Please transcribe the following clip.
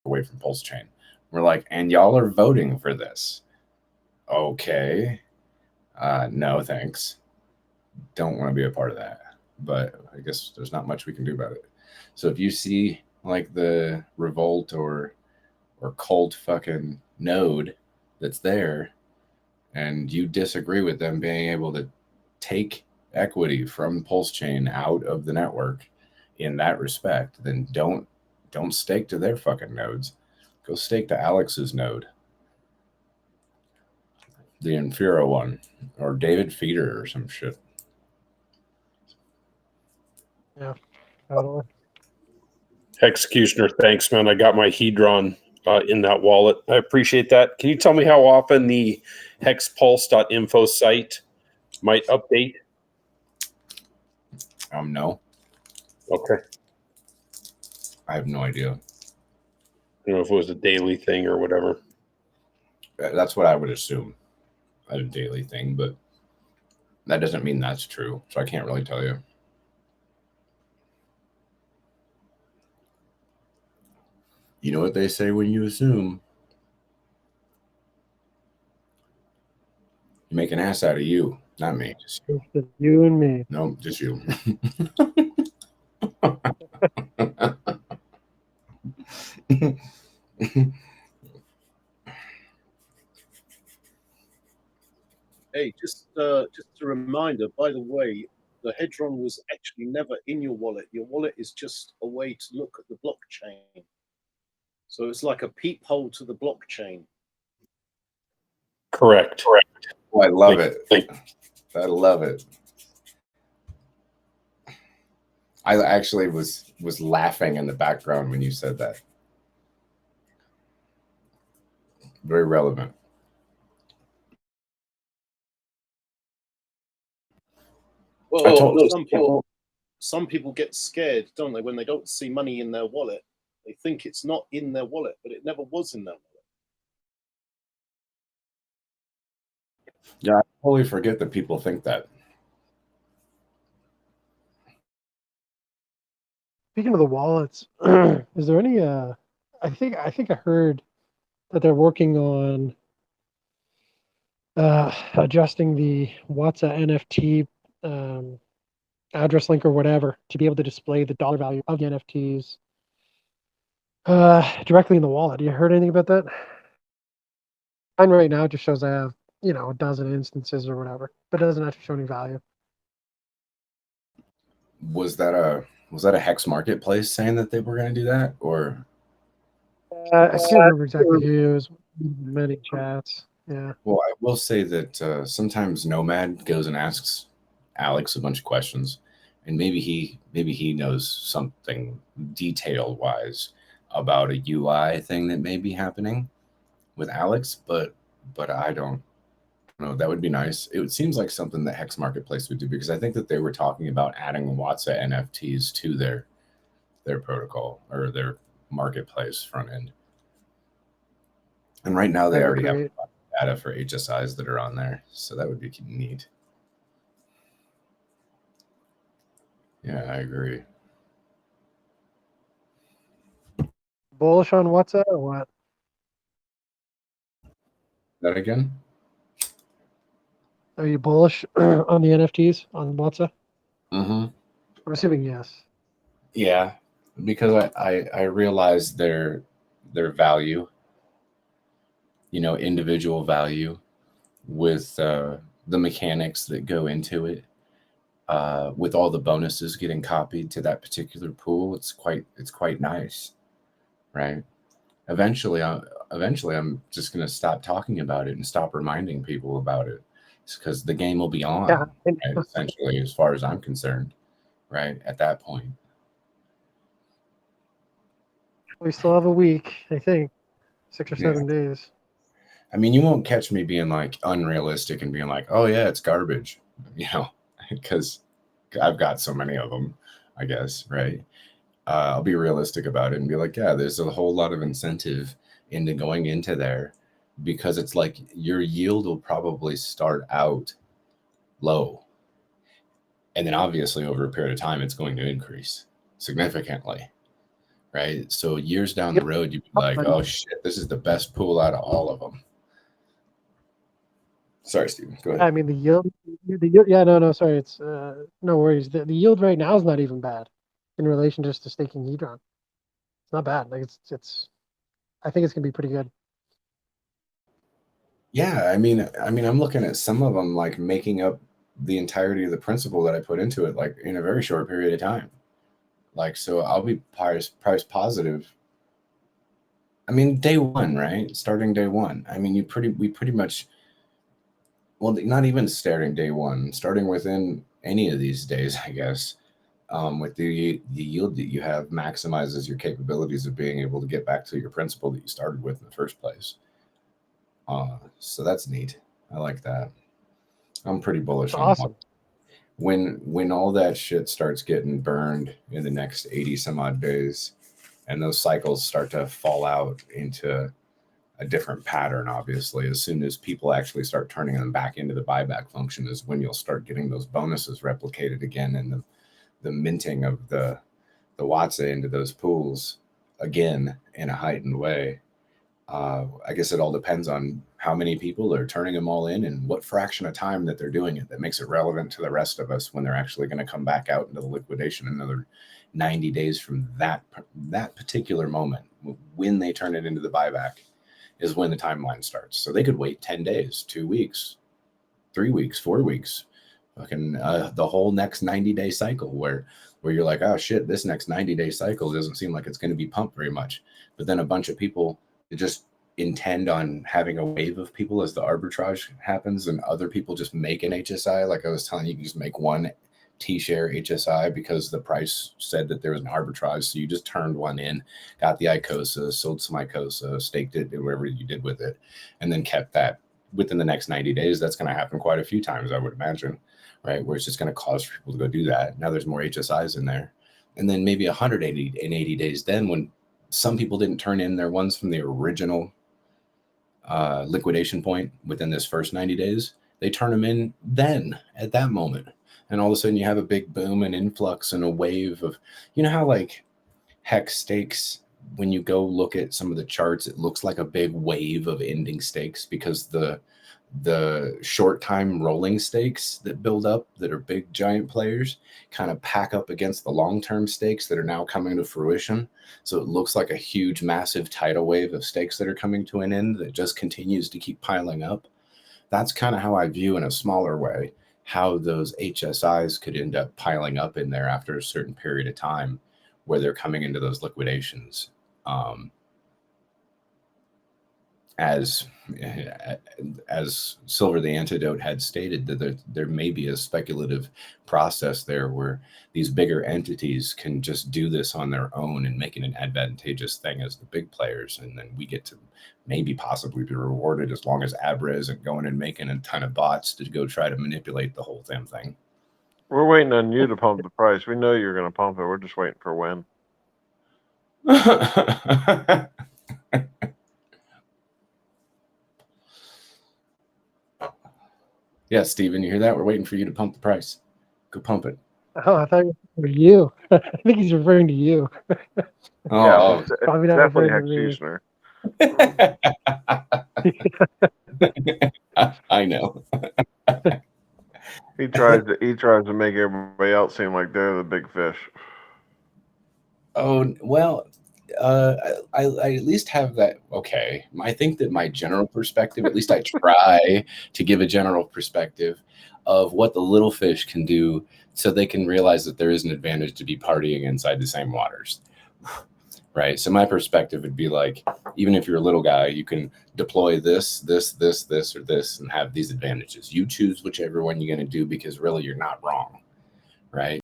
away from Pulse Chain. We're like, and y'all are voting for this. Okay. No, thanks. Don't want to be a part of that. But I guess there's not much we can do about it. So if you see like the revolt or cult fucking node that's there and you disagree with them being able to take equity from Pulse Chain out of the network in that respect, then don't stake to their fucking nodes. Go stake to Alex's node, the Infero one, or David Feeder or some shit. Yeah, totally. Executioner, thanks, man. I got my Hedron in that wallet. I appreciate that. Can you tell me how often the hexpulse.info site might update? No. Okay. I have no idea. I don't know if it was a daily thing or whatever. That's what I would assume, a daily thing, but that doesn't mean that's true, so I can't really tell you. You know what they say when you assume? You make an ass out of you, not me. Just you. Just you and me. No, just you. Hey, just a reminder, by the way, the Hedron was actually never in your wallet. Your wallet is just a way to look at the blockchain. So it's like a peephole to the blockchain. Correct. Oh, I love it. I love it. I actually was laughing in the background when you said that. Very relevant. Well, some people get scared, don't they, when they don't see money in their wallet? They think it's not in their wallet, but it never was in their wallet. Yeah, I totally forget that people think that. Speaking of the wallets, is there any? I think I heard that they're working on adjusting the WhatsApp NFT address link or whatever to be able to display the dollar value of the NFTs directly in the wallet. You heard anything about that? Mine right now just shows I have a dozen instances or whatever, but it doesn't actually show any value. Was that a Hex marketplace saying that they were going to do that, or? I can't remember exactly who. It was many chats. Yeah. Well, I will say that sometimes Nomad goes and asks Alex a bunch of questions, and maybe he knows something detail wise about a UI thing that may be happening with Alex, but I don't know. That would be nice. It seems like something that Hex Marketplace would do, because I think that they were talking about adding WhatsApp NFTs to their protocol or their marketplace front end. And right now they already have data for HSIs that are on there, so that would be neat. Yeah, I agree. Bullish on WhatsApp or what? That again? Are you bullish on the NFTs on WhatsApp? Mm-hmm. I'm assuming yes. Yeah, because I realize their value, individual value with the mechanics that go into it, with all the bonuses getting copied to that particular pool. It's quite nice, right? Eventually I'm just gonna stop talking about it and stop reminding people about it, because the game will be on, right? Essentially, as far as I'm concerned, right at that point. We still have a week, I think, 6 or 7 days. I mean, you won't catch me being like unrealistic and being like, "Oh yeah, it's garbage," because I've got so many of them, I guess, right? I'll be realistic about it and be like, yeah, there's a whole lot of incentive into going into there, because it's like your yield will probably start out low, and then obviously over a period of time it's going to increase significantly, right? So years down the road, you'd be like, oh shit, this is the best pool out of all of them. Sorry, Steven, go ahead. I mean, the yield, yeah, no, sorry, it's no worries. The yield right now is not even bad in relation just to staking Hedron. It's not bad. Like it's I think it's gonna be pretty good. Yeah, I mean, I'm looking at some of them like making up the entirety of the principal that I put into it, like in a very short period of time. Like, so I'll be price positive. I mean, day one, right? Starting day one. I mean, we pretty much, well, not even starting day one, starting within any of these days, I guess. With the yield that you have maximizes your capabilities of being able to get back to your principal that you started with in the first place. So that's neat. I like that. I'm pretty bullish It's on awesome. when all that shit starts getting burned in the next 80 some odd days, and those cycles start to fall out into a different pattern. Obviously, as soon as people actually start turning them back into the buyback function is when you'll start getting those bonuses replicated again, and the minting of the Watsa into those pools again in a heightened way. I guess it all depends on how many people are turning them all in and what fraction of time that they're doing it that makes it relevant to the rest of us when they're actually going to come back out into the liquidation another 90 days from that particular moment. When they turn it into the buyback is when the timeline starts. So they could wait 10 days, 2 weeks, 3 weeks, 4 weeks, fucking the whole next 90-day cycle where you're like, oh shit, this next 90-day cycle doesn't seem like it's going to be pumped very much. But then a bunch of people just intend on having a wave of people as the arbitrage happens, and other people just make an HSI. Like I was telling you, you can just make one T-share HSI because the price said that there was an arbitrage. So you just turned one in, got the Icosa, sold some Icosa, staked it, did whatever you did with it, and then kept that. Within the next 90 days, that's going to happen quite a few times, I would imagine, right? Where it's just going to cause people to go do that. Now there's more HSIs in there. And then maybe 180 days, then when some people didn't turn in their ones from the original liquidation point within this first 90 days, they turn them in then at that moment. And all of a sudden you have a big boom and influx and a wave of, you know how like Hex stakes, when you go look at some of the charts, it looks like a big wave of ending stakes because the short time rolling stakes that build up that are big giant players kind of pack up against the long-term stakes that are now coming to fruition. So it looks like a huge massive tidal wave of stakes that are coming to an end that just continues to keep piling up. That's kind of how I view in a smaller way how those HSIs could end up piling up in there after a certain period of time where they're coming into those liquidations. As Silver the Antidote had stated, that there may be a speculative process there where these bigger entities can just do this on their own and make it an advantageous thing as the big players, and then we get to maybe possibly be rewarded as long as Abra isn't going and making a ton of bots to go try to manipulate the whole damn thing. We're waiting on you to pump the price. We know you're going to pump it. We're just waiting for when. Yeah, Steven, you hear that? We're waiting for you to pump the price. Go pump it. Oh, I thought it was you. I think he's referring to you. Oh, It's Probably not definitely referring to me. I know. He tries to make everybody else seem like they're the big fish. Oh, well, I at least have that. Okay. I think that my general perspective, at least I try to give a general perspective of what the little fish can do so they can realize that there is an advantage to be partying inside the same waters. Right. So my perspective would be like, even if you're a little guy, you can deploy this, or this, and have these advantages. You choose whichever one you're going to do because really you're not wrong. Right.